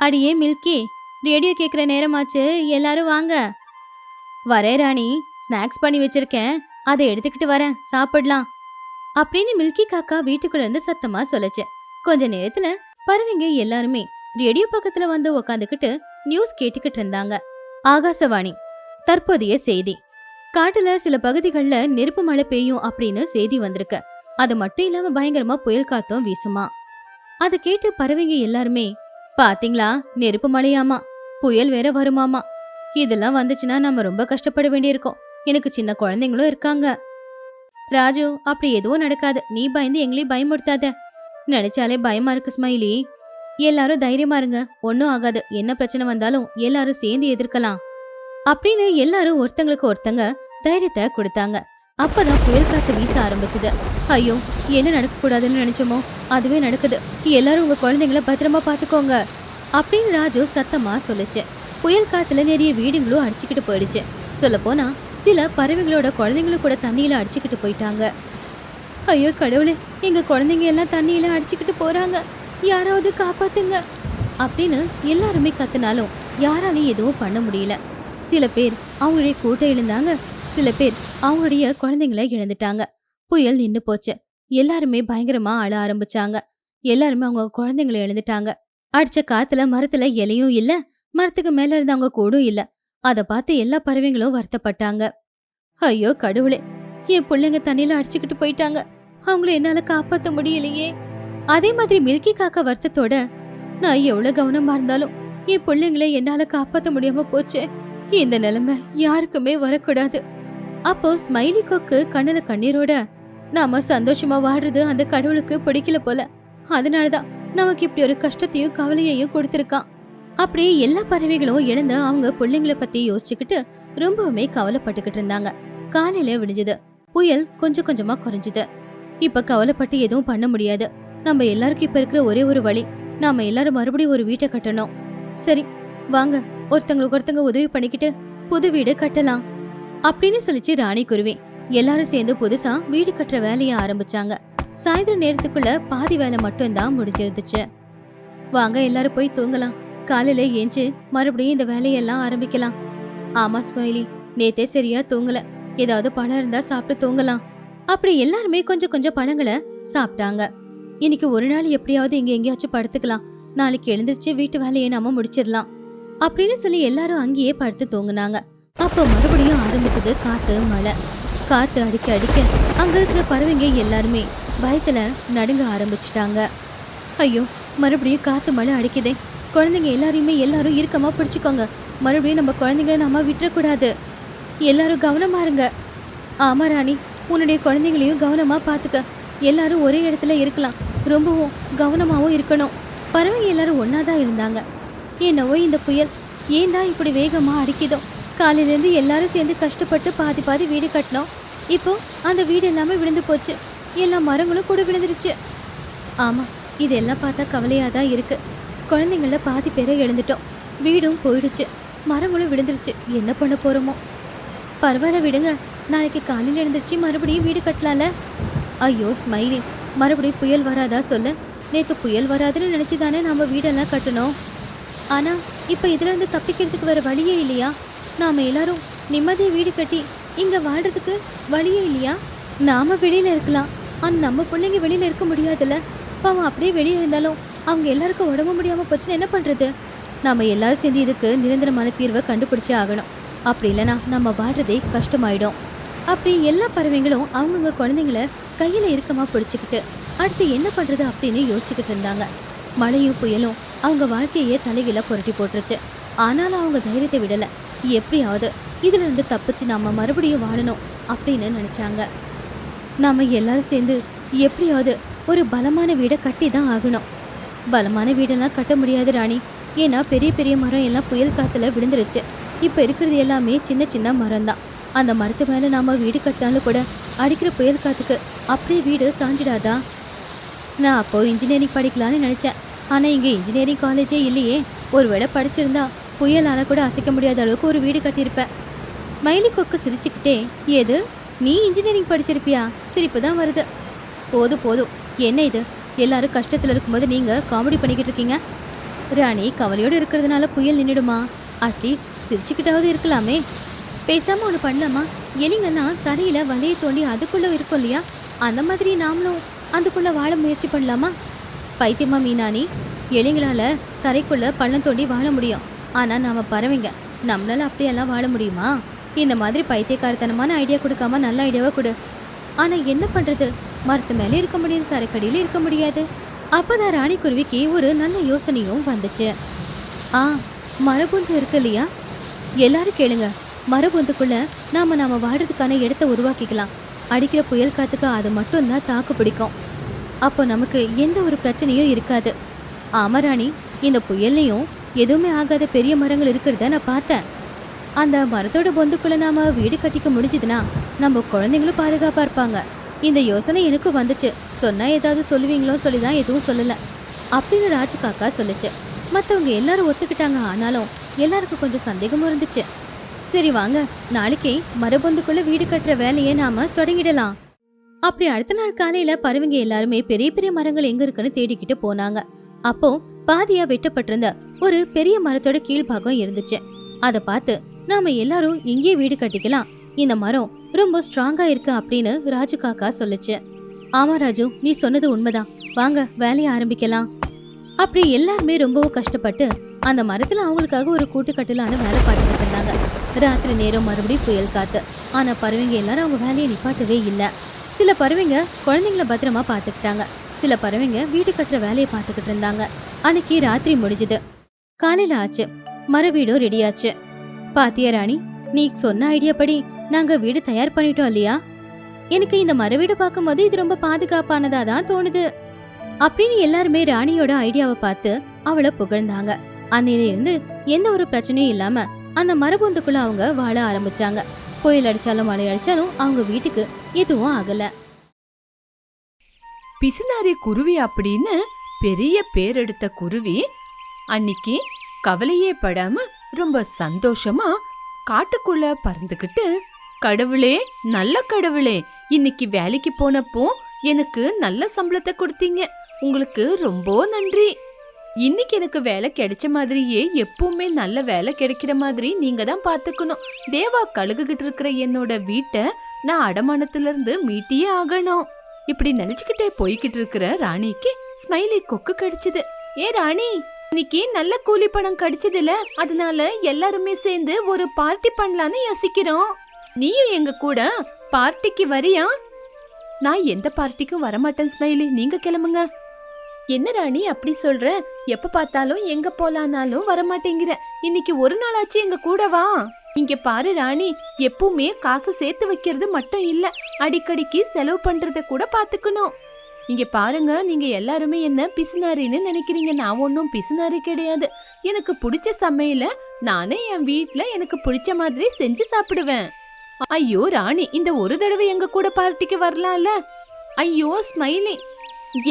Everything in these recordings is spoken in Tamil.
அடியே மில்கி, ரேடியோ கேக்குற நேரமாச்சு, எல்லாரும் வாங்க. வரேன் ராணி, ஸ்நாக்ஸ் பண்ணி வச்சிருக்கேன், அதை எடுத்துக்கிட்டு வரேன், சாப்பிடலாம் அப்படின்னு மில்கி காக்கா வீட்டுக்குள்ள இருந்து சத்தமா சொல்லுச்சு. கொஞ்ச நேரத்துல பறவைங்க எல்லாருமே ரேடியோ பக்கத்துல வந்து உக்காந்துக்கிட்டு நியூஸ் கேட்டுக்கிட்டு இருந்தாங்க. ஆகாசவாணி. தற்போதைய செய்தி. காட்டுல சில பகுதிகள்ல நெருப்பு மழை பெய்யும் அப்படின்னு செய்தி வந்திருக்கு. அது மட்டும் இல்லாம பயங்கரமா புயல் காத்தும் வீசுமா. அதை கேட்டு பறவைங்க எல்லாருமே, பாத்தீங்களா, நெருப்பு மழையாமா, புயல் வேற வருமாமா, இதெல்லாம் வந்துச்சுன்னா நம்ம ரொம்ப கஷ்டப்பட வேண்டியிருக்கும். எனக்கு சின்ன குழந்தைங்களும் இருக்காங்க. ராஜு, அப்படி எதுவும் நடக்காது, நீ பயந்து எங்களையும் பயமுடுத்தாத. நினைச்சாலே பயமா இருக்கு ஸ்மைலி. எல்லாரும் தைரியமா இருங்க, ஒன்னும் ஆகாது, என்ன பிரச்சனை வந்தாலும் எல்லாரும் சேர்ந்து எதிர்க்கலாம் அப்படின்னு எல்லாரும் ஒருத்தங்களுக்கு ஒருத்தங்க தைரியத்தை கொடுத்தாங்க. அப்பதான் புயல் காத்து வீச ஆரம்பிச்சுது. ஐயோ, என்ன நடக்க கூடாதுன்னு நினைச்சோமோ அதுவே நடக்குது. எல்லாரும் உங்க குழந்தைங்கள பத்திரமா பாத்துக்கோங்க அப்படின்னு ராஜு சத்தமா சொல்லுச்சு. புயல் காத்துல நிறைய வீடுங்களும் அடிச்சுக்கிட்டு போயிடுச்சு. சொல்ல போனா சில பறவைகளோட குழந்தைங்களும் கூட தண்ணியில அடிச்சுக்கிட்டு போயிட்டாங்க. ஐயோ கடவுளே, எங்க குழந்தைங்க எல்லாம் தண்ணியில அடிச்சுக்கிட்டு போறாங்க, யாராவது காப்பாத்துங்க அப்படின்னு எல்லாருமே கத்துனாலும் யாராலையும் எதுவும் பண்ண முடியல. சில பேர் அவங்களுடைய கூட்டை இழந்தாங்க, சில பேர் அவங்களுடைய குழந்தைங்களை இழந்துட்டாங்க. புயல் நின்னு போச்சு. எல்லாருமே பயங்கரமா அழ ஆரம்பிச்சாங்க. எல்லாருமே அவங்க குழந்தைங்களை இழந்துட்டாங்க. அடிச்ச காத்துல மரத்துல இலையும் இல்ல, மரத்துக்கு மேல இருந்தவங்க கூடும் இல்ல. அத பார்த்து எல்லா பறவைங்களும் வருத்தப்பட்டாங்க. ஐயோ கடவுளே, என் பிள்ளைங்க தண்ணியில அடிச்சுக்கிட்டு போயிட்டாங்க, அவங்கள என்னால காப்பாத்த முடியலையே. அதே மாதிரி மில்கி காக்கா வருத்தத்தோட, நான் எவ்வளவு கவனமா இருந்தாலும் என் பிள்ளைங்களை என்னால காப்பாத்த முடியாம போச்சு, இந்த நிலைமை யாருக்குமே வரக்கூடாது. அப்போ ஸ்மைலி கொக்கு கண்ணுல கண்ணீரோட, நாம சந்தோஷமா வாழ்றது அந்த கடவுளுக்கு பிடிக்கல போல, அதனாலதான் நமக்கு இப்படி ஒரு கஷ்டத்தையும் கவலையையும் கொடுத்திருக்கான். அப்படியே எல்லா பறவைகளும் இழந்த அவங்க பிள்ளைங்களை பத்தி யோசிச்சுக்கிட்டு ரொம்பவுமே கவலைப்பட்டுக்கிட்டு இருந்தாங்க. காலையில விடிஞ்சது. புயல் கொஞ்சம் கொஞ்சமா குறைஞ்சுது. இப்ப கவலைப்பட்டு எதுவும் பண்ண முடியாது. நம்ம எல்லாருக்கும் இப்ப இருக்கிற ஒரே ஒரு வழி, நாம எல்லாரும் மறுபடியும் ஒரு வீட்டை கட்டணும். சரி வாங்க, ஒருத்தங்களுக்கு ஒருத்தங்க உதவி பண்ணிக்கிட்டு புது வீடு கட்டலாம் அப்படின்னு சொல்லிச்சு ராணி குருவி. எல்லாரும் சேர்ந்து புதுசா வீடு கட்டுற வேலைய ஆரம்பிச்சாங்க. சாயந்தர நேரத்துக்குள்ள பாதி வேலை மட்டும் தான் முடிஞ்சிருந்துச்சு. வாங்க எல்லாரும் போய் தூங்கலாம், காலையில ஏஞ்சு மறுபடியும் இந்த வேலையெல்லாம் ஆரம்பிக்கலாம். ஆமா ஸ்மைலி, நேத்தே சரியா தூங்கல, ஏதாவது பழம் இருந்தா சாப்பிட்டு தூங்கலாம். அப்படி எல்லாருமே கொஞ்சம் கொஞ்சம் பழங்களை சாப்பிட்டாங்க. இன்னைக்கு ஒரு நாள் எப்படியாவது இங்க எங்கேயாச்சும் படுத்துக்கலாம், நாளைக்கு எழுந்திருச்சு வீட்டு வேலையை நாம முடிச்சிடலாம் அப்படின்னு சொல்லி எல்லாரும் அங்கேயே படுத்து தூங்குனாங்க. அப்போ மறுபடியும் ஆரம்பிச்சது காத்து மழை. காத்து அடிக்க அடிக்க அங்க இருக்கிற பறவைங்க எல்லாருமே பயத்துல நடுங்க ஆரம்பிச்சிட்டாங்க. ஐயோ, மறுபடியும் காத்து மழை அடிக்குதே, குழந்தைங்க எல்லாரும் இறுக்கமா பிடிச்சுக்கோங்க, மறுபடியும் நம்ம குழந்தைங்களை நாம விட்டுறக்கூடாது, எல்லாரும் கவனமா இருங்க. ஆமா ராணி, உன்னுடைய குழந்தைங்களையும் கவனமா பாத்துக்க, எல்லாரும் ஒரே இடத்துல இருக்கலாம், ரொம்பவும் கவனமாவும் இருக்கணும். பறவைங்க எல்லாரும் ஒன்னாதான் இருந்தாங்க. என்னவோ இந்த புயல் ஏன்டா இப்படி வேகமா அடிக்குதோ, காலையில இருந்து எல்லாரும் சேர்ந்து கஷ்டப்பட்டு பாதி பாதி வீடு கட்டினோம், இப்போ அந்த வீடு எல்லாமே விழுந்து போச்சு, எல்லா மரங்களும் கூட விழுந்துருச்சு. ஆமா, இதெல்லாம் பார்த்தா கவலையாதான் இருக்கு. குழந்தைங்கள பாதி பேரை எழுந்துட்டோம், வீடும் போயிடுச்சு, மரங்களும் விழுந்துருச்சு, என்ன பண்ண போறோமோ. பரவாயில்ல விடுங்க, நாளைக்கு காலையில எழுந்துருச்சு மறுபடியும் வீடு கட்டலாம்ல. ஐயோ ஸ்மைலி, மறுபடியும் புயல் வராதா சொல்ல, நேத்து புயல் வராதுன்னு நினைச்சுதானே நாம வீடெல்லாம் கட்டணும். ஆனா இப்ப இதுல இருந்து தப்பிக்கிறதுக்கு வேற வழியே இல்லையா? நாம எல்லாரும் நிம்மதியா வீடு கட்டி இங்க வாழ்றதுக்கு வழியே இல்லையா? நாம வெளியில இருக்கலாம், ஆனா நம்ம பிள்ளைங்க வெளியில இருக்க முடியாதுல்ல. பாவம், அப்படியே வெளியே இருந்தாலும் அவங்க எல்லாருக்கும் உடம்பு முடியாம போச்சுன்னு என்ன பண்றது? நாம எல்லாரும் சேர்ந்து இதுக்கு நிரந்தரமான தீர்வை கண்டுபிடிச்சே ஆகணும். அப்படி இல்லைன்னா நம்ம வாழ்றதே கஷ்டமாயிடும். அப்படி எல்லா பறவைங்களும் அவங்கவுங்க குழந்தைங்கள கையில இறுக்கமா பிடிச்சுக்கிட்டு அடுத்து என்ன பண்றது அப்படின்னு யோசிச்சுக்கிட்டு இருந்தாங்க. மழையும் புயலும் அவங்க வாழ்க்கையே தலைகீழ புரட்டி போட்டுருச்சு. ஆனாலும் அவங்க தைரியத்தை விடல. எப்படியாவது இதுல இருந்து தப்பிச்சு நாம மறுபடியும் வாழணும் அப்படின்னு நினைச்சாங்க. நாம எல்லாரும் சேர்ந்து எப்படியாவது ஒரு பலமான வீடை கட்டி தான் ஆகணும். பலமான வீடெல்லாம் கட்ட முடியாது ராணி, ஏன்னா பெரிய பெரிய மரம் எல்லாம் புயல் காத்துல விழுந்துருச்சு. இப்ப இருக்கிறது எல்லாமே சின்ன சின்ன மரம் தான். அந்த மரத்து மேல நாம வீடு கட்டினாலும் கூட அடிக்கிற புயல் காத்துக்கு அப்படியே வீடு சாஞ்சிடாதா? நான் அப்போ இன்ஜினியரிங் படிக்கலான்னு நினைச்சேன், ஆனா இங்க இன்ஜினியரிங் காலேஜே இல்லையே. ஒருவேளை படிச்சிருந்தா புயலால கூட அசைக்க முடியாத அளவுக்கு ஒரு வீடு கட்டியிருப்பேன். ஸ்மைலி கொக்கு சிரிச்சுக்கிட்டே, ஏது நீ இன்ஜினியரிங் படிச்சிருப்பியா? சிரிப்பு தான் வருது. போதும் போதும், என்ன இது, எல்லாரும் கஷ்டத்துல இருக்கும்போது நீங்க காமெடி பண்ணிக்கிட்டு இருக்கீங்க. ராணி கவலையோடு இருக்கிறதுனால புயல் நின்னுடுமா? அட்லீஸ்ட் சிரிச்சுக்கிட்டாவது இருக்கலாமே. பேசாம ஒண்ணு பண்ணலாமா? எலிங்கெல்லாம் தரையில வலையை தோண்டி அதுக்குள்ள இருக்கும் இல்லையா, அந்த மாதிரி நாமளும் அதுக்குள்ள வாழ முயற்சி பண்ணலாமா? பைத்தியமா மீனானி? எலிங்களால தரைக்குள்ள பள்ளம் தோண்டி வாழ முடியும், ஆனா நாம பறவைங்க, நம்மளால அப்படியெல்லாம் வாழ முடியுமா? இந்த மாதிரி பைத்தியக்காரத்தனமான ஐடியா கொடுக்காம நல்ல ஐடியாவை கொடு. ஆனா என்ன பண்றது, மரத்து மேலே இருக்க முடியாது, தரைக்கடியில இருக்க முடியாது. அப்பதான் ராணிக்குருவிக்கு ஒரு நல்ல யோசனையும் வந்துச்சு. ஆ, மரபொந்து இருக்கு இல்லையா, எல்லாரும் கேளுங்க. மரபொந்துக்குள்ள நாம வாடுறதுக்கான இடத்த உருவாக்கிக்கலாம். அடிக்கிற புயல் காத்துக்கு அது மட்டும்தான் தாக்கு பிடிக்கும். அப்போ நமக்கு எந்த ஒரு பிரச்சனையும் இருக்காது. ஆமா ராணி, இந்த புயல்லையும் எதுவுமே ஆகாத பெரிய மரங்கள் இருக்கிறத நான் பார்த்தேன். அந்த மரத்தோட பொந்துக்குள்ள நாம வீடு கட்டிக்க முடிஞ்சதுன்னா நம்ம குழந்தைங்களும் பாதுகாப்பா இருப்பாங்க. இந்த யோசனை எனக்கு வந்துச்சு. சொன்னா ஏதாவது சொல்லுவீங்களோ சொல்லிதான் எதுவும் சொல்லல அப்படின்னு ராஜு காக்கா சொல்லுச்சு. மற்றவங்க எல்லாரும் ஒத்துக்கிட்டாங்க. ஆனாலும் எல்லாருக்கும் கொஞ்சம் சந்தேகமும் இருந்துச்சு. சரி வாங்க, நாளைக்கே மரபொந்துக்குள்ள வீடு கட்டுற வேலையை நாம தொடங்கிடலாம். அப்படி அடுத்த நாள் காலையில பறவைங்க எல்லாருமே பெரிய பெரிய மரங்கள் எங்க இருக்குன்னு தேடிக்கிட்டு போனாங்க. அப்போ பாதியா வெட்டப்பட்டிருந்த ஒரு பெரிய மரத்தோட கீழ்பாகம் இருந்துச்சு. அதை பார்த்து நாம எல்லாரும் இங்கேயே வீடு கட்டிக்கலாம், இந்த மரம் ரொம்ப ஸ்ட்ராங்கா இருக்கு அப்படின்னு ராஜு காக்கா சொல்லுச்சு. ஆமா ராஜு, நீ சொன்னது உண்மைதான், வாங்க வேலையை ஆரம்பிக்கலாம். அப்படி எல்லாருமே ரொம்பவும் கஷ்டப்பட்டு அந்த மரத்துல அவங்களுக்காக ஒரு கூட்டுக்கட்டலான வேலை பார்த்துட்டு இருந்தாங்க. ராத்திரி நேரம் மறுபடியும் புயல் காத்து. ஆனா பறவைங்க எல்லாரும் அவங்க வேலையை நிப்பாட்டவே இல்லை. சில பறவைங்க குழந்தைங்கள பத்திரமா பார்த்துக்கிட்டாங்க, சில பறவைங்க வீடு கட்டுற வேலையை பார்த்துக்கிட்டு இருந்தாங்க. அன்னைக்கு ராத்திரி முடிஞ்சுது, காலையில ஆச்சு, மர வீடும் ரெடியாச்சு. பாத்தியா ராணி, நீ சொன்ன ஐடியா படி நாங்க வீடு தயார் பண்ணிட்டோம் இல்லையா? எனக்கு இந்த மர வீடு பார்க்கும்போது இது ரொம்ப பாதுகாப்பானதா தான் தோணுது அப்படின்னு எல்லாருமே ராணியோட ஐடியாவை பார்த்து அவளை புகழ்ந்தாங்க. அன்னையில இருந்து எந்த ஒரு பிரச்சனையும் இல்லாம அந்த மரபொந்துக்குள்ள அவங்க வாழ ஆரம்பிச்சாங்க. புயல் அடிச்சாலும் மழை அடிச்சாலும் அவங்க வீட்டுக்கு எதுவும் ஆகல. பிசுநாரி குருவி அப்படின்னு பெரிய பேர் எடுத்த குருவி அன்னிக்கு கவலையே படாம ரொம்ப சந்தோஷமா காட்டுக்குள்ள பறந்துகிட்டு, கடவுளே, நல்ல கடவுளே, இன்னைக்கு வேலைக்கு போனப்போ எனக்கு நல்ல சம்பளத்தை கொடுத்தீங்க, உங்களுக்கு ரொம்ப நன்றி. இன்னைக்கு எனக்கு வேலை கிடைச்ச மாதிரியே எப்பவுமே நல்ல வேலை கிடைக்கிற மாதிரி நீங்க தான் பாத்துக்கணும். தேவா கழுகுகிட்டு இருக்கிற என்னோட வீட்டை நான் அடமானத்துல இருந்து மீட்டியே ஆகணும். இப்படி நினைச்சுக்கிட்டே போய்கிட்டு இருக்கிற ராணிக்கு ஸ்மைலி கொக்கு கிடைச்சது. ஏ ராணி, இன்னைக்கு நல்ல கூலி பணம் கிடைச்சதுல, அதனால எல்லாருமே சேர்ந்து ஒரு பார்ட்டி பண்ணலான்னு யோசிக்கிறோம். நீயும் எங்க கூட பார்ட்டிக்கு வரியா? நான் எந்த பார்ட்டிக்கும் வரமாட்டேன் ஸ்மைலி, நீங்க கிளம்புங்க. என்ன ராணி அப்படி சொல்ற? எப்ப பார்த்தாலும் எங்க போலானாலும் வரமாட்டேங்கிற, இன்னைக்கு ஒரு நாளாச்சு எங்க கூட வா. இங்க பாரு ராணி, எப்பவுமே காசு சேர்த்து வைக்கிறது மட்டும் இல்ல, அடிக்கடிக்கு செலவு பண்றத கூட பாத்துக்கணும். இங்க பாருங்க, நீங்க எல்லாருமே என்ன பிசுனாரின்னு நினைக்கிறீங்க. நான் ஒன்னும் பிசுனாரி கிடையாது. எனக்கு பிடிச்ச சமையல நானே என் வீட்டுல எனக்கு பிடிச்ச மாதிரி செஞ்சு சாப்பிடுவேன். ஐயோ ராணி, இந்த ஒரு தடவை எங்க கூட பார்ட்டிக்கு வரலாம்ல? ஐயோ ஸ்மைலி,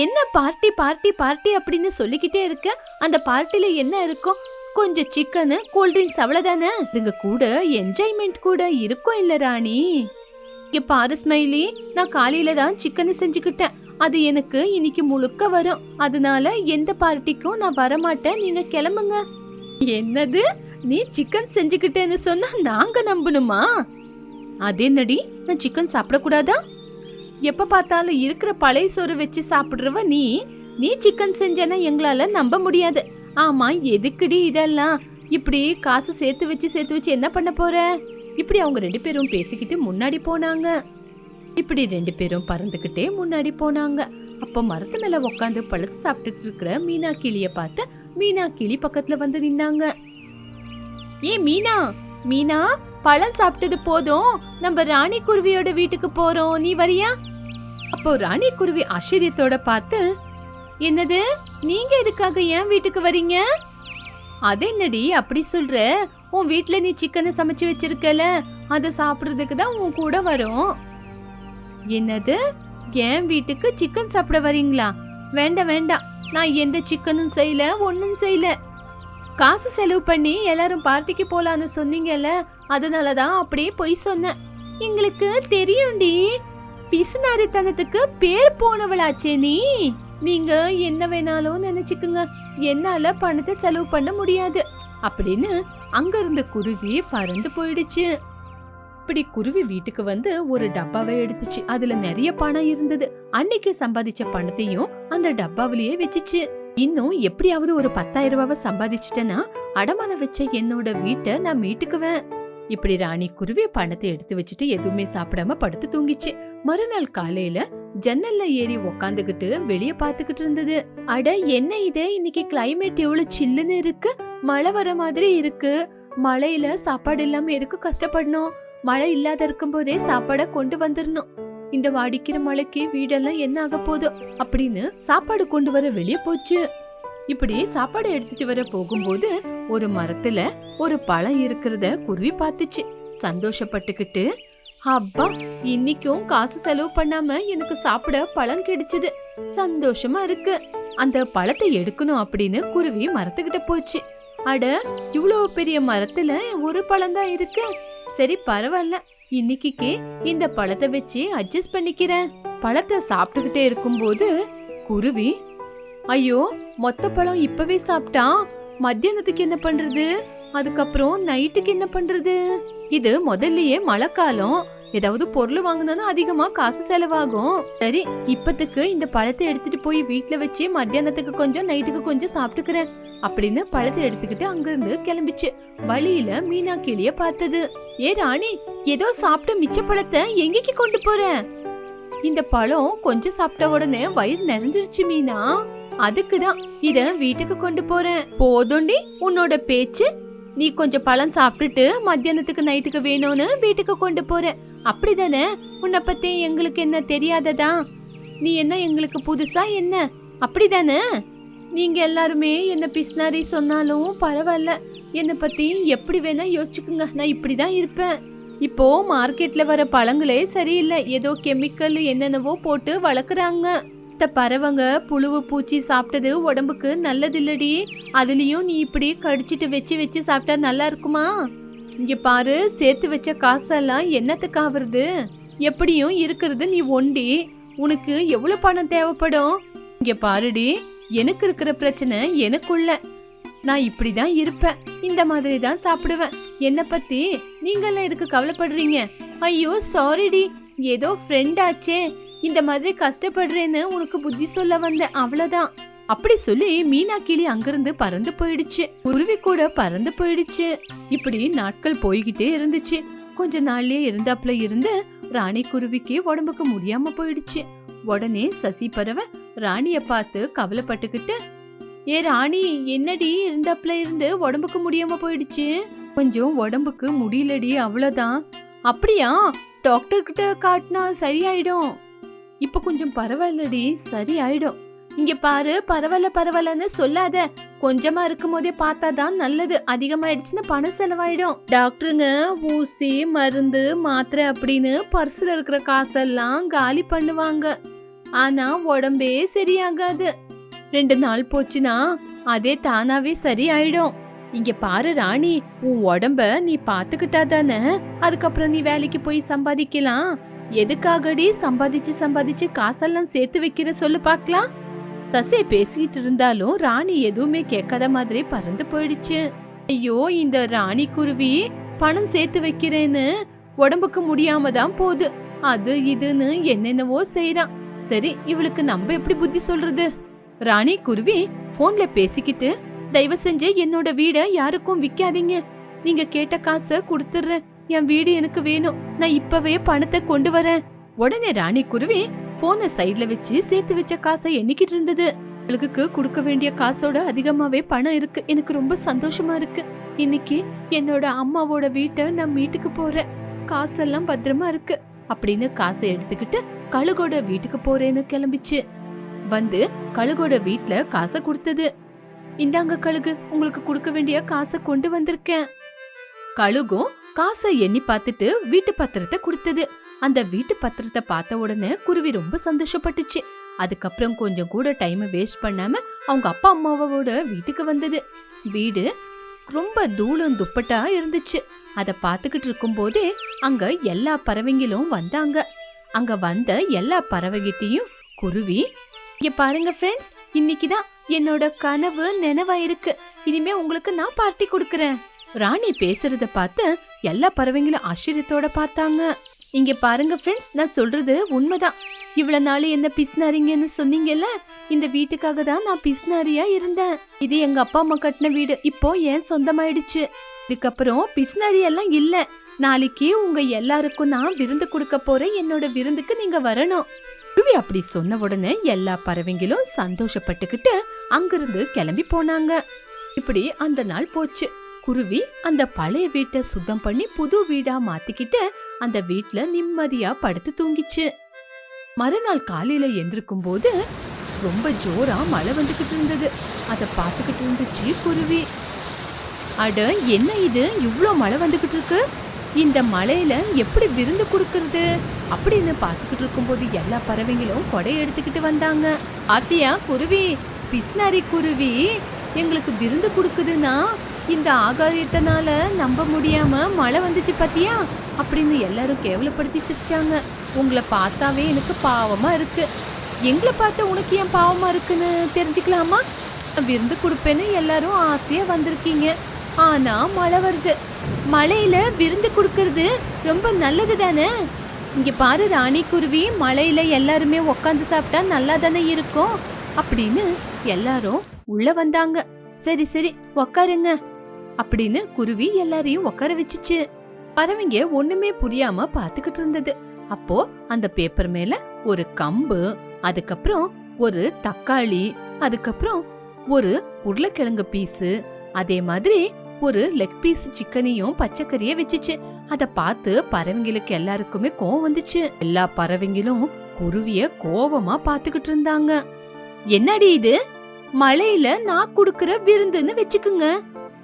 என்ன பார்ட்டி பார்ட்டி பார்ட்டி அப்படின்னு சொல்லிக்கிட்டே இருக்க? அந்த பார்ட்டில என்ன இருக்கும்? கொஞ்சம் சிக்கனு, கூல்ட்ரிங்க்ஸ், அவ்வளவுதானே. இதுங்க கூட என்ஜாய்மெண்ட் கூட இருக்கும் இல்ல ராணி? இங்க பாரு ஸ்மைலி, நான் காலையில தான் சிக்கனை செஞ்சுக்கிட்டேன், அது எனக்கு இன்னைக்கு முழுக்க வரும், அதனால எந்த பார்ட்டிக்கும் நான் வரமாட்டேன், நீங்க கிளம்புங்க. என்னது, நீ சிக்கன் செஞ்சுக்கிட்டேன்னு சொன்னா நாங்க நம்பணுமா? அதே நடி, நான் சிக்கன் சாப்பிடக்கூடாதா? எப்ப பார்த்தாலும் இருக்கிற பழைய சோறு வச்சு சாப்பிடுறவ நீ சிக்கன் செஞ்சனா எங்களால நம்ப முடியாது. ஆமா, எதுக்குடி இதெல்லாம்? இப்படி காசு சேர்த்து வச்சு என்ன பண்ண போற? இப்படி அவங்க 2 பேரும் பேசிக்கிட்டு முன்னாடி போனாங்க. இப்படி 2 பேரும் பறந்துகிட்டே முன்னாடி போனாங்க. அப்போ மரத்து மேல உட்காந்து பழத்து சாப்பிட்டுட்டு இருக்கிற மீனா கிளிய பார்த்து மீனா கிளி பக்கத்துல வந்து நின்னாங்க. ஏ மீனா, மீனா, பழம் சாப்பிட்டது போதும், நம்ம ராணி குருவியோட வீட்டுக்கு போறோம், நீ வரியா? அப்போ ராணி குருவி ஆச்சரியத்தோட பார்த்து, என்னது, நீங்க எதுக்காக என் வீட்டுக்கு வரீங்க? அதே நடி அப்படி சொல்ற? உன் வீட்டுல நீ சிக்கனை சமைச்சு வச்சிருக்கல, அதை சாப்பிடுறதுக்கு தான் உன் கூட வரும். என்னது, என் வீட்டுக்கு சிக்கன் சாப்பிட வரீங்களா? வேண்டாம் வேண்டாம், நான் எந்த சிக்கனும் செய்யல, ஒன்னும் செய்யல. காசு செலவு பண்ணி எல்லாரும் பார்ட்டிக்கு போலான்னு சொன்னீங்கல்ல, அதனாலதான் அப்படியே பொய் சொன்னேன். எங்களுக்கு தெரியும்டி, பிசுநாரித்தனத்துக்கு பேர் போனவளாச்சே நீ. நீங்க என்ன வேணாலும் நினைச்சுக்குங்க, என்னால பணத்தை செலவு பண்ண முடியாது அப்படின்னு அங்க இருந்த குருவி பறந்து போயிடுச்சு. இப்படி குருவி வீட்டுக்கு வந்து ஒரு டப்பாவை எடுத்துச்சு. அதுல நிறைய பணம் இருந்தது. அன்னைக்கு சம்பாதிச்ச பணத்தையும் அந்த டப்பாவிலேயே வச்சுச்சு. இன்னும் எப்படியாவது ஒரு 10,000 ரூபாவை சம்பாதிச்சுட்டேன்னா அடமான வச்ச என்னோட வீட்டை நான் மீட்டுக்குவேன். இப்படி ராணி குருவி பணத்தை எடுத்து வச்சுட்டு எதுவுமே சாப்பிடாம படுத்து தூங்கிச்சு. மறுநாள் காலையில ஜன்னல்ல ஏறி உக்காந்துகிட்டு வெளிய பாத்துக்கிட்டு இருந்தது. அட என்ன இது, இன்னைக்கு கிளைமேட் எவ்வளவு சில்லுன்னு இருக்கு, மழை வர மாதிரி இருக்கு. மழையில சாப்பாடு இல்லாம எதுக்கு கஷ்டப்படணும், மழை இல்லாத இருக்கும் போதே சாப்பாட கொண்டு வந்துடணும். இந்த வாடிக்கிற மழைக்கு வீடெல்லாம் என்ன ஆக போதோ அப்படின்னு சாப்பாடு கொண்டு வர வெளியே போச்சு. இப்படி சாப்பாடு எடுத்துட்டு வர போகும்போது ஒரு மரத்துல ஒரு பழம் இருக்கிறத குருவி பார்த்துச்சு. சந்தோஷப்பட்டுக்கிட்டு, அப்பா இன்னைக்கும் காசு செலவு பண்ணாம எனக்கு சாப்பிட பழம் கிடைச்சது, சந்தோஷமா இருக்கு. அந்த பழத்தை எடுக்கணும் அப்படின்னு குருவி மரத்துக்கிட்ட போச்சு. அட, இவ்வளவு பெரிய மரத்துல ஒரு பழம் தான் இருக்கு, சரி பரவாயில்ல, இன்னைக்கு இந்த பழத்தை வச்சு அட்ஜஸ்ட் பண்ணிக்கிறேன். பழத்தை சாப்பிட்டுக்கிட்டே இருக்கும்போது குருவி, ஐயோ மொத்த பழம் இப்பவே சாப்பிட்டா மத்தியானத்துக்கு என்ன பண்றது, அதுக்கப்புறம் நைட்டுக்கு என்ன பண்றது, இது முதல்லயே மழைக்காலம், ஏதாவது பொருள் வாங்கினா அதிகமா காசு செலவாகும். சரி, இப்பத்துக்கு இந்த பழத்தை எடுத்துட்டு போய் வீட்டுல வச்சு மத்தியானத்துக்கு கொஞ்சம் நைட்டுக்கு கொஞ்சம் சாப்பிட்டுக்கிறேன் அப்படின்னு பழத்தை எடுத்துக்கிட்டு அங்கிருந்து கிளம்பிச்சு. வழியில மீனா கிளிய பார்த்தது. ஏ ராணி, ஏதோ சாப்பிட்ட மிச்ச பழத்தை எங்கேக்கு கொண்டு போற? இந்த பழம் கொஞ்சம் சாப்பிட்ட உடனே வயிறு நிறைஞ்சிருச்சு மீனா, அதுக்குதான் இத வீட்டுக்கு கொண்டு போறேன். போதுண்டி உன்னோட பேச்சு, நீ கொஞ்சம் பழம் சாப்பிட்டுட்டு மத்தியானத்துக்கு நைட்டுக்கு வேணும்னு வீட்டுக்கு கொண்டு போற, அப்படிதானே? உன்னை பத்தி எங்களுக்கு என்ன தெரியாததா? நீ என்ன எங்களுக்கு புதுசா என்ன, அப்படிதானே? நீங்க எல்லாருமே என்ன பிஸ்னாரி சொன்னாலும் பரவாயில்ல, என்னை பத்தி எப்படி வேணா யோசிச்சுக்குங்க, நான் இப்படிதான் இருப்பேன். இப்போ மார்க்கெட்ல வர பழங்களே சரியில்லை, ஏதோ கெமிக்கல் என்னென்னவோ போட்டு வளர்க்குறாங்க. இந்த பறவைங்க புழுவு பூச்சி சாப்பிட்டது உடம்புக்கு நல்லதில்லடி, அதுலயும் நீ இப்படி கடிச்சிட்டு வச்சு வச்சு சாப்பிட்டா நல்லா இருக்குமா? இங்க பாரு, சேர்த்து வச்ச காசெல்லாம் என்னத்துக்கு ஆவறது? எப்படியும் இருக்கிறது நீ ஒண்டி, உனக்கு எவ்வளவு பணம் தேவைப்படும்? இங்க பாருடி, எனக்கு இருக்கிற பிரச்சனை எனக்குள்ள, நான் இப்படிதான் இருப்பேன், இந்த மாதிரி தான் சாப்பிடுவேன். என்ன பத்தி நீங்கெல்லாம் எதுக்கு கவலைப்படுறீங்க? ஐயோ சாரிடி, ஏதோ ஃப்ரெண்ட் ஆச்சே, இந்த மாதிரி கஷ்டப்படுறேன்னு உனக்கு புத்தி சொல்ல வந்தேன், அவ்வளவுதான். அப்படி சொல்லி மீனா கிளி அங்கிருந்து பறந்து போயிடுச்சு. குருவி கூட பறந்து போயிடுச்சு. இப்படி நாட்கள் போய்கிட்டே இருந்துச்சு. கொஞ்ச நாள்லயே இருந்தாப்ல இருந்து ராணி குருவிக்கு உடம்புக்கு முடியாம போயிடுச்சு. உடனே சசி பறவை ராணிய பார்த்து கவலைப்பட்டுக்கிட்டு, ஏ ராணி, என்னடி இருந்தாப்ல இருந்து உடம்புக்கு முடியாம போயிடுச்சு? கொஞ்சம் உடம்புக்கு முடியலடி, அவ்வளவுதான். அப்படியா? டாக்டர் கிட்ட காட்டினா சரியாயிடும். இப்ப கொஞ்சம் பரவாயில்லடி, சரியாயிடும். இங்க பாரு, பரவாயில்ல பரவாயில்லன்னு சொல்லாத, கொஞ்சமா இருக்கும் போதே பார்த்தாதான் நல்லது, அதிகமாயிடுச்சுன்னா பணம் செலவாயிடும். டாக்டருங்க ஊசி மருந்து மாத்திரை அப்படின்னு பர்சுல இருக்கிற காசெல்லாம் காலி பண்ணுவாங்க, ஆனா உடம்பே சரியாகாது. 2 நாள் போச்சுன்னா அதே தானாவே சரியாயிடும். இங்க பாரு ராணி, உன் உடம்ப நீ பாத்துக்கிட்டா தானே அதுக்கப்புறம் நீ வேலைக்கு போய் சம்பாதிக்கலாம். எதுக்காகடி சம்பாதிச்சு சம்பாதிச்சு காசெல்லாம் சேர்த்து வைக்கிற சொல்லு பாக்கலாம். சசி பேசிட்டு இருந்தாலும் ராணி எதுவுமே கேட்காத மாதிரி பறந்து போயிடுச்சு. ஐயோ, இந்த ராணி குருவி பணம் சேர்த்து வைக்கிறேன்னு உடம்புக்கு முடியாம தான் போகுது, அது இதுன்னு என்னென்னவோ செய்யறான். சரி, இவளுக்கு நம்ம எப்படி புத்தி சொல்றது? ராணி குருவி போன்ல பேசிக்கிட்டு, தயவு செஞ்சு என்னோட வீட யாருக்கும் விக்காதீங்க, நீங்க கேட்ட காசை கொடுத்துடுறேன், என் வீடு எனக்கு வேணும், நான் இப்பவே பணத்தை கொண்டு வரேன். உடனே ராணி குருவி போனை சைட்ல வச்சு சேர்த்து வச்ச காசை எண்ணிக்கிட்டு இருந்தது. அவளுக்கு கொடுக்க வேண்டிய காசோட அதிகமாவே பணம் இருக்கு, எனக்கு ரொம்ப சந்தோஷமா இருக்கு. இன்னைக்கு என்னோட அம்மாவோட வீட்டை நான் மீட்டுக்கு போறேன், காசெல்லாம் பத்திரமா இருக்கு அப்படின்னு காசை எடுத்துக்கிட்டு கழுகோட வீட்டுக்கு போறேன்னு கிளம்பிச்சு. வந்து கழுகோட வீட்ல காசை கொடுத்தது. இந்தாங்க கழுகு, உங்களுக்கு கொடுக்க வேண்டிய காசை கொண்டு வந்திருக்கேன். கழுகும் காசை எண்ணி பார்த்துட்டு வீட்டு பத்திரத்தை கொடுத்தது. அந்த வீட்டு பத்திரத்தை பார்த்த உடனே குருவி ரொம்ப சந்தோஷப்பட்டுச்சு. அதுக்கப்புறம் கொஞ்சம் கூட டைம் வேஸ்ட் பண்ணாம அவங்க அப்பா அம்மாவோட வீட்டுக்கு வந்தது. வீடு ரொம்ப தூளம் துப்பட்டா இருந்துச்சு. அத பாத்துக்கிட்டு இருக்கும் போதே அங்க எல்லா பறவைங்களும் வந்தாங்க. அங்க வந்த எல்லா பறவைகிட்டையும் குருவி, இங்க பாருங்க ஃப்ரெண்ட்ஸ், இன்னைக்குதான் என்னோட கனவு நினைவாயிருக்கு. இனிமே உங்களுக்கு நான் பார்ட்டி கொடுக்கறேன். ராணி பேசுறத பார்த்து எல்லா பறவைங்களும் ஆச்சரியத்தோட பார்த்தாங்க. இங்க பாருங்க ஃப்ரெண்ட்ஸ், நான் சொல்றது உண்மைதான். இவ்வளவு நாள் என்ன பிஸ்னாரிங்கன்னு சொன்னீங்கல்ல, இந்த வீட்டுக்காக தான் நான் பிஸ்னாரியா இருந்தேன். இது எங்க அப்பா அம்மா கட்டின வீடு, இப்போ ஏன் சொந்தமாயிடுச்சு. இதுக்கப்புறம் பிஸ்னாரி எல்லாம் இல்ல. நாளைக்கு உங்க எல்லாருக்கும் நான் விருந்து கொடுக்க போறேன். என்னோட விருந்துக்கு நீங்க வரணும். குருவி அப்படி சொன்ன உடனே எல்லா பறவைங்களும் சந்தோஷப்பட்டுக்கிட்டு அங்கிருந்து கிளம்பி போனாங்க. இப்படி அந்த நாள் போச்சு. குருவி அந்த பழைய வீட்டை சுத்தம் பண்ணி புது வீடா மாத்திக்கிட்டு அந்த வீட்ல நிம்மதியா படுத்து தூங்கிச்சு. மறுநாள் காலையில எந்திருக்கும் போது ரொம்ப ஜோரா மழை வந்துகிட்டு இருந்தது. அத பாத்துக்கிட்டு இருந்துச்சு குருவி. அட, என்ன இது, இவ்ளோ மழை வந்துகிட்டு இருக்கு. இந்த மழையில எப்படி விருந்து கொடுக்கறது அப்படின்னு பாத்துக்கிட்டு இருக்கும்போது எல்லா பறவைங்களும் கொடையை எடுத்துக்கிட்டு வந்தாங்க. ஆத்தியா குருவி, பிஸ்னாரி குருவி எங்களுக்கு விருந்து கொடுக்குதுன்னா இந்த ஆகாயத்தினால நம்ப முடியாம மழை வந்துச்சு பாத்தியா அப்படின்னு எல்லாரும் கேவலப்படுத்தி சிரிச்சாங்க. உங்களை பார்த்தாவே எனக்கு பாவமா இருக்கு. எங்களை பார்த்த உனக்கு ஏன் பாவமா இருக்குன்னு தெரிஞ்சுக்கலாமா? விருந்து கொடுப்பேன்னு எல்லாரும் ஆசையா வந்திருக்கீங்க, ஆனா மழை வருது. மழையில விருந்து கொடுக்கறது ரொம்ப நல்லது தானே. இங்க பாரு ராணி குருவி, மழையில எல்லாருமே உக்காந்து சாப்பிட்டா நல்லா தானே இருக்கும் அப்படின்னு எல்லாரும் உள்ள வந்தாங்க. சரி சரி உக்காருங்க அப்படின்னு குருவி எல்லாரையும் உட்கார வச்சுச்சு. பறவைங்க ஒண்ணுமே புரியாம பாத்துக்கிட்டு இருந்தது. அப்போ அந்த பேப்பர் மேல ஒரு கம்பு, அதுக்கப்புறம் ஒரு தக்காளி, அதுக்கப்புறம் ஒரு உருளைக்கிழங்கு பீஸு, அதே மாதிரி ஒரு லெக் பீஸ் சிக்கனையும் பச்சைக்கறிய வச்சுச்சு. அத பார்த்து பறவைங்களுக்கு எல்லாருக்குமே கோவம் வந்துச்சு. எல்லா பறவைங்களும் குருவிய கோவமா பாத்துக்கிட்டு இருந்தாங்க. என்னடி இது, மழையில நான் குடுக்கற விருந்துன்னு வச்சுக்குங்க.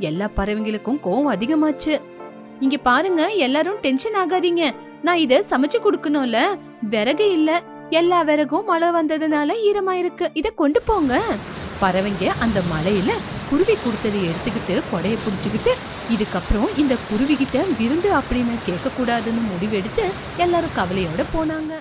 எல்லா பறவைங்களுக்கும் கோவம் அதிகமாச்சு. இங்க பாருங்க, எல்லாரும் டென்ஷன் ஆகாதீங்க. நான் இத சமைச்சு கொடுக்கணும்ல, விறகு இல்ல. எல்லா விறகும் மழை வந்ததுனால ஈரமா இருக்கு, இத கொண்டு போங்க. பறவைங்க அந்த மழையில குருவி கொடுத்ததை எடுத்துக்கிட்டு கொடைய புடிச்சுக்கிட்டு இதுக்கப்புறம் இந்த குருவி கிட்ட விருந்து அப்படின்னு கேட்க கூடாதுன்னு முடிவெடுத்து எல்லாரும் கவலையோட போனாங்க.